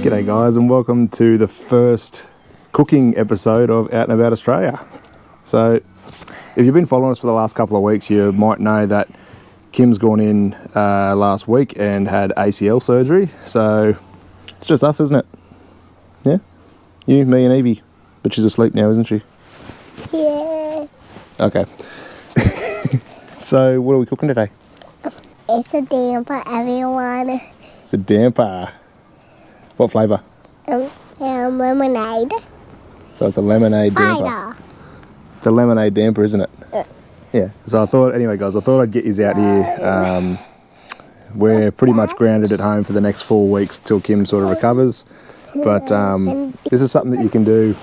G'day guys, and welcome to the first cooking episode of Out and About Australia. So if you've been following us for the last couple of weeks, you might know that Kim's gone in last week and had ACL surgery. So it's just us, isn't it? Yeah? You, me and Evie. But she's asleep now, isn't she? Yeah. Okay. So what are we cooking today? It's a damper, everyone. It's a damper. What flavour? Lemonade. So it's a lemonade damper. Cider. It's a lemonade damper, isn't it? Yeah. So I thought, anyway guys, I thought I'd get you out here. We're pretty much grounded at home for the next 4 weeks till Kim sort of recovers. But this is something that you can do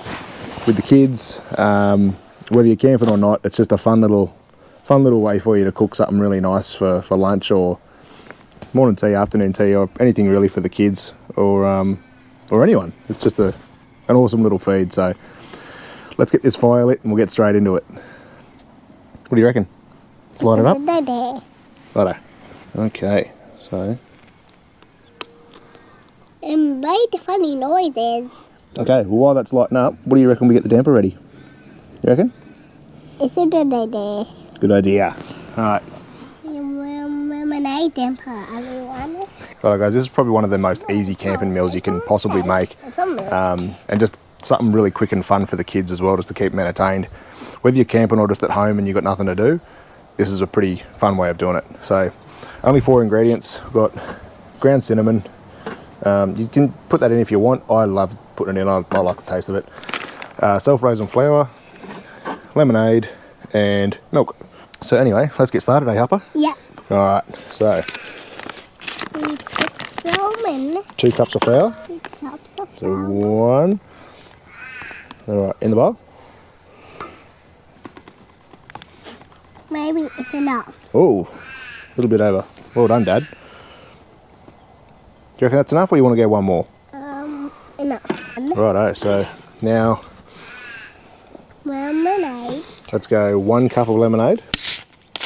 with the kids, whether you're camping or not. It's just a fun little way for you to cook something really nice for lunch or morning tea, afternoon tea, or anything really for the kids or anyone. It's just an awesome little feed. So let's get this fire lit and we'll get straight into it. What do you reckon? Light it up? Righto. Okay, so. It made funny noises. Okay, well while that's lighting up, what do you reckon we get the damper ready? You reckon? It's a good idea. Good idea. Alright. Lemonade damper, everyone. Right guys, this is probably one of the most easy camping meals you can possibly make. And just something really quick and fun for the kids as well, just to keep them entertained. Whether you're camping or just at home and you've got nothing to do, this is a pretty fun way of doing it. So, only 4 ingredients. We've got ground cinnamon. You can put that in if you want. I love putting it in, I like the taste of it. Self-raising flour, lemonade, and milk. So anyway, let's get started, eh, Harper? Yeah. Alright, so. We put some in. 2 cups of flour. 2 cups of So flour. 1. Alright, in the bowl. Maybe it's enough. Oh, a little bit over. Well done, Dad. Do you reckon that's enough, or you want to go one more? Enough. Righto, so now Lemonade. let's go 1 cup of lemonade.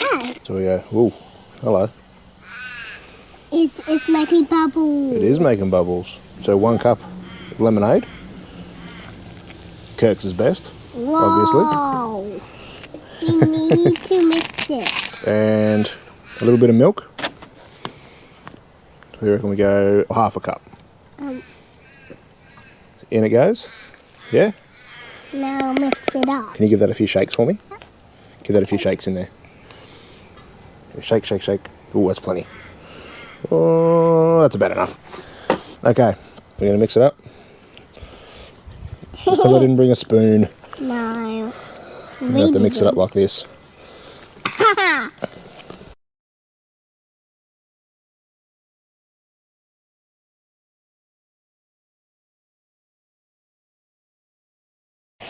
Oh, So we go, ooh, hello. it's making bubbles. It is making bubbles. So 1 cup of lemonade. Kirk's is best, obviously. Whoa. We need to mix it. And a little bit of milk. So we reckon we go half a cup. So in it goes. Yeah? Now mix it up. Can you give that a few shakes for me? Give that a few shakes in there. Shake, shake, shake. Oh, that's plenty. Oh, that's about enough. Okay, we're going to mix it up. Because I didn't bring a spoon, No. I'm going to have to mix it up like this.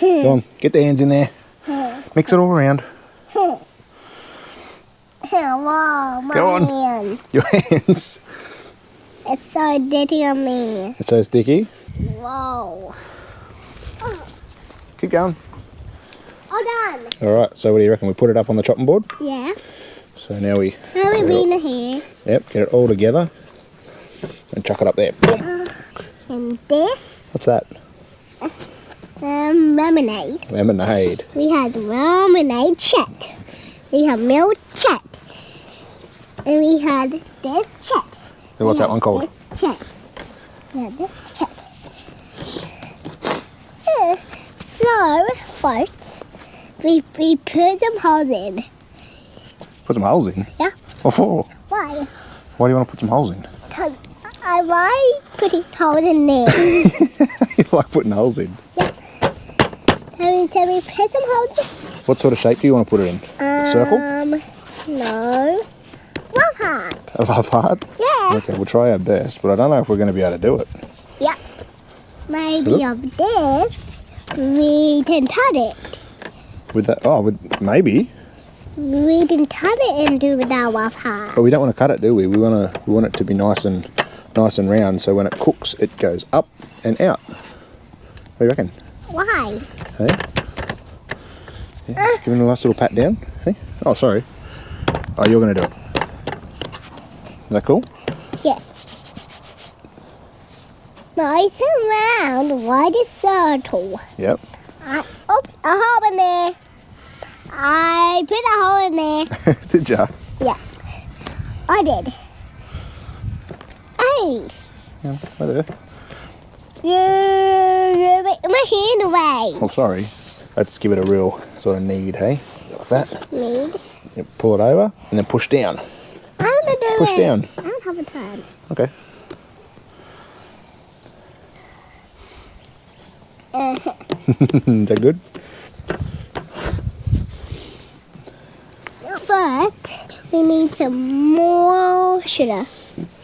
Come on, get the hands in there. Mix it all around. Whoa, my Go on. hand. Your hands. It's so dirty on me. It's so sticky. Whoa. Keep going. All done. Alright, so what do you reckon? We put it up on the chopping board? Yeah. So now we Now we've been here. Yep, get it all together and chuck it up there. Boom. And this, What's that? lemonade. Lemonade. We had lemonade chat. We had milk chat. And we had this chat. And what's that one called? This chat. Yeah, this chat. So, first, we put some holes in. Put some holes in? Yeah. What for? Why? Why do you want to put some holes in? Because I like putting holes in there. You like putting holes in? Can we put some holes in? What sort of shape do you want to put it in? Circle? No. Love heart. A love heart? Yeah. Okay, we'll try our best, but I don't know if we're going to be able to do it. Yeah. Maybe of this, we can cut it. With that? Oh, maybe. We can cut it and do with our love heart. But we don't want to cut it, do we? We want it to be nice and round, so when it cooks, it goes up and out. What do you reckon? Why? Hey? Yeah, give it a nice little pat down. Hey? Oh, sorry. Oh, you're going to do it. Is that cool? Yeah. nice and round, like a circle. Yep. Oops, a hole in there. I put a hole in there. Did ya? Yeah, I did. Hey, Yeah, right there. you make my hand away. Oh, sorry. Let's give it a real sort of knead, hey? Like that. Need. Yep, pull it over and then push down. I want to do Push it. down. I don't have a time. Okay. Is that good? But we need some more sugar.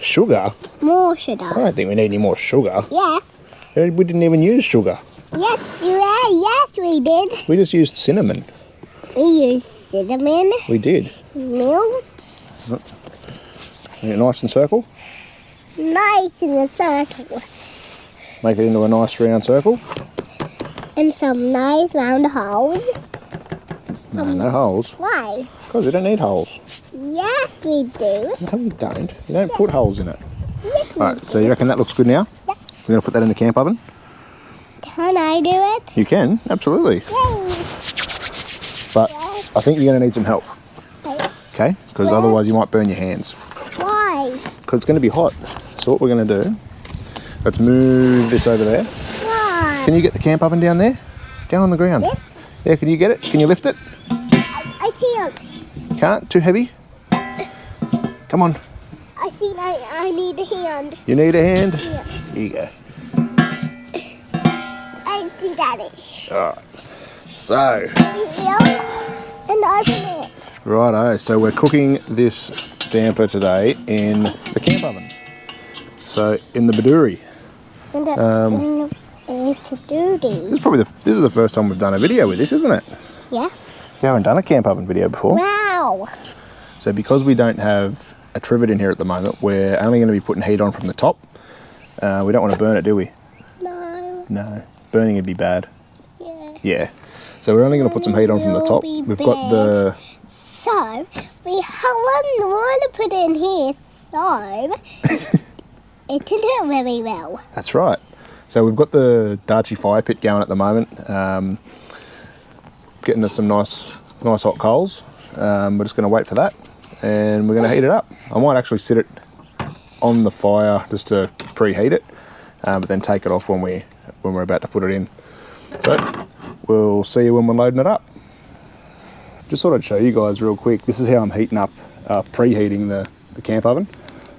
Sugar? More I sugar. don't think we need any more sugar. Yeah. We didn't even use sugar. Yes, you are. Yes, we did. We just used cinnamon. We used cinnamon, We did. milk, Nice and circle. nice in a circle, Make it into a nice round circle. and some nice round holes. No holes. Why? Because we don't need holes. Yes, we do. No, you don't. You don't put holes in it. Yes, we Alright, do. so you reckon that looks good now? Yeah. We're going to put that in the camp oven? Can I do it? You can, absolutely. Yay. But I think you're going to need some help, Okay. okay? Because otherwise you might burn your hands. Why? Because it's going to be hot. So what we're going to do, let's move this over there. Why? Can you get the camp oven down there? Down on the ground. This? Yeah, can you get it? Can you lift it? I can't. You can't? Too heavy? Come on. I think I need a hand. You need a hand? Yeah. Here you go. I see Daddy. Alright. So, Yeah. And open it. righto. So we're cooking this damper today in the camp oven. So, in the bedourie. And it's a duty. This is the first time we've done a video with this, isn't it? Yeah. We haven't done a camp oven video before. Wow. So because we don't have a trivet in here at the moment, we're only going to be putting heat on from the top. We don't want to burn it, do we? No. No. Burning would be bad. Yeah. Yeah. So we're only going to put some heat on from the top. Will be We've got the... So, we have one more to put in here, so it didn't do very well. That's right. So we've got the Darchi fire pit going at the moment. Getting us some nice hot coals. We're just going to wait for that and we're going to heat it up. I might actually sit it on the fire just to preheat it, but then take it off when we're about to put it in. So we'll see you when we're loading it up. Just thought I'd show you guys real quick. This is how I'm heating up, preheating the camp oven.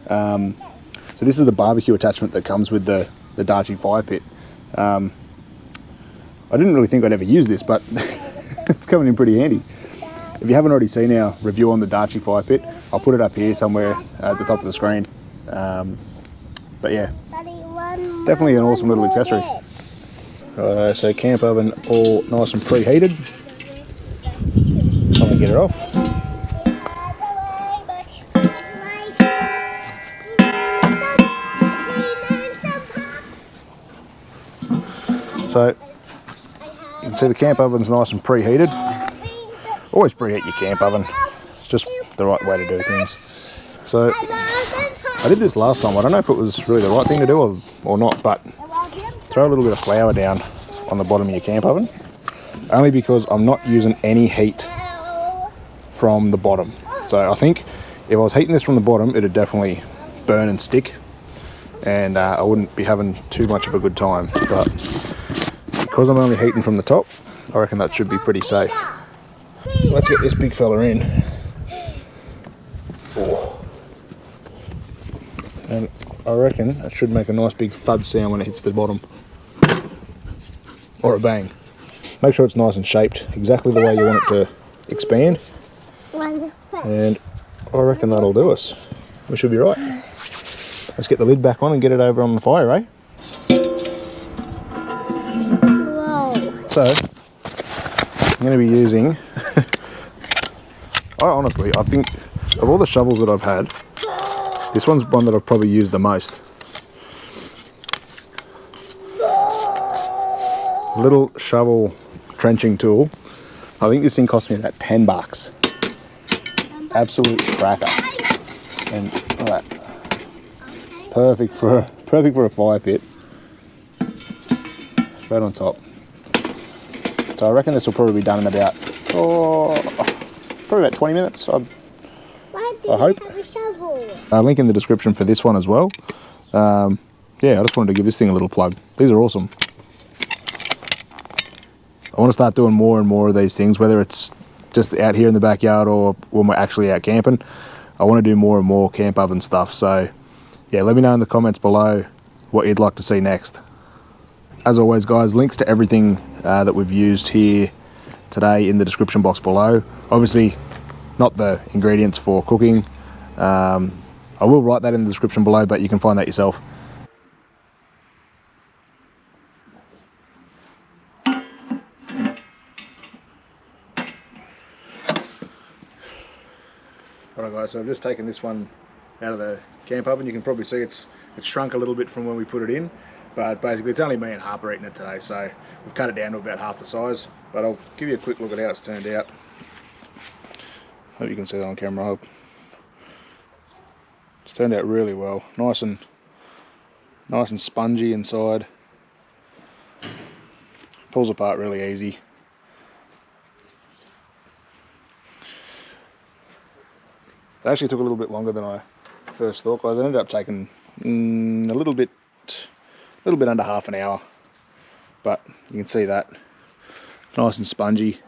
So this is the barbecue attachment that comes with the Darchi fire pit. I didn't really think I'd ever use this, but it's coming in pretty handy. If you haven't already seen our review on the Darchi fire pit, I'll put it up here somewhere at the top of the screen. But yeah, definitely an awesome little accessory. Right, so camp oven all nice and preheated. Time to get it off. So you can see the camp oven's nice and preheated. Always preheat your camp oven. It's just the right way to do things. So I did this last time. I don't know if it was really the right thing to do or not, but throw a little bit of flour down on the bottom of your camp oven. Only because I'm not using any heat from the bottom. So I think if I was heating this from the bottom, it'd definitely burn and stick, and I wouldn't be having too much of a good time. But because I'm only heating from the top, I reckon that should be pretty safe. So let's get this big fella in. Oh. And I reckon it should make a nice big thud sound when it hits the bottom. Or a bang. Make sure it's nice and shaped exactly the way you want it to expand. And I reckon that'll do us. We should be right. Let's get the lid back on and get it over on the fire, eh? Whoa. So, I'm going to be using... I think of all the shovels that I've had, this one's one that I've probably used the most. Little shovel trenching tool. I think this thing cost me about 10 bucks. Absolute cracker. And look at that. Perfect for a fire pit. straight on top. So I reckon this will probably be done in about, probably about 20 minutes. I hope. Have a shovel? Link in the description for this one as well. Yeah, I just wanted to give this thing a little plug. These are awesome. I want to start doing more and more of these things, whether it's just out here in the backyard or when we're actually out camping. I want to do more and more camp oven stuff. So yeah, let me know in the comments below what you'd like to see next. As always guys, links to everything that we've used here today in the description box below. Obviously not the ingredients for cooking. I will write that in the description below, but you can find that yourself. Alright guys, so I've just taken this one out of the camp oven. You can probably see it's shrunk a little bit from when we put it in, but basically it's only me and Harper eating it today, so we've cut it down to about half the size. But I'll give you a quick look at how it's turned out. Hope you can see that on camera. I hope. It's turned out really well. Nice and spongy inside. Pulls apart really easy. It actually took a little bit longer than I first thought, guys. I ended up taking a little bit under half an hour, but you can see that nice and spongy.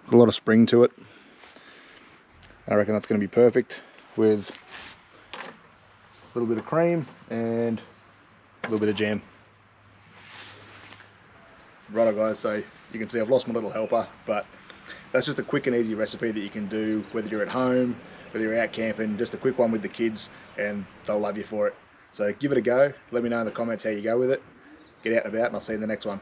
Got a lot of spring to it. I reckon that's going to be perfect with a little bit of cream and a little bit of jam. Righto guys, so you can see I've lost my little helper, but that's just a quick and easy recipe that you can do whether you're at home, whether you're out camping, just a quick one with the kids, and they'll love you for it. So give it a go. Let me know in the comments how you go with it. Get out and about, and I'll see you in the next one.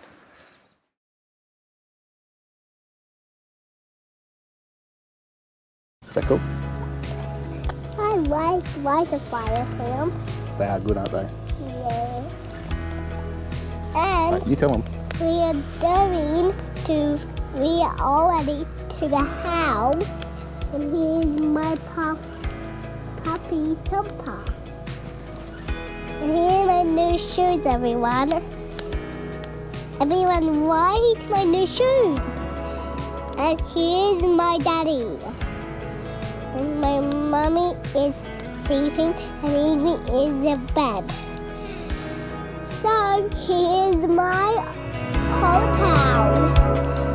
Is that cool? I like a fire film. They are good, aren't they? Yeah. And Right, you tell them. we are already to the house, and here's my puppy Thumper. And here are my new shoes, everyone. Everyone like my new shoes. And here's my daddy. And my mommy is sleeping, and Evie is in bed. So here's my whole town.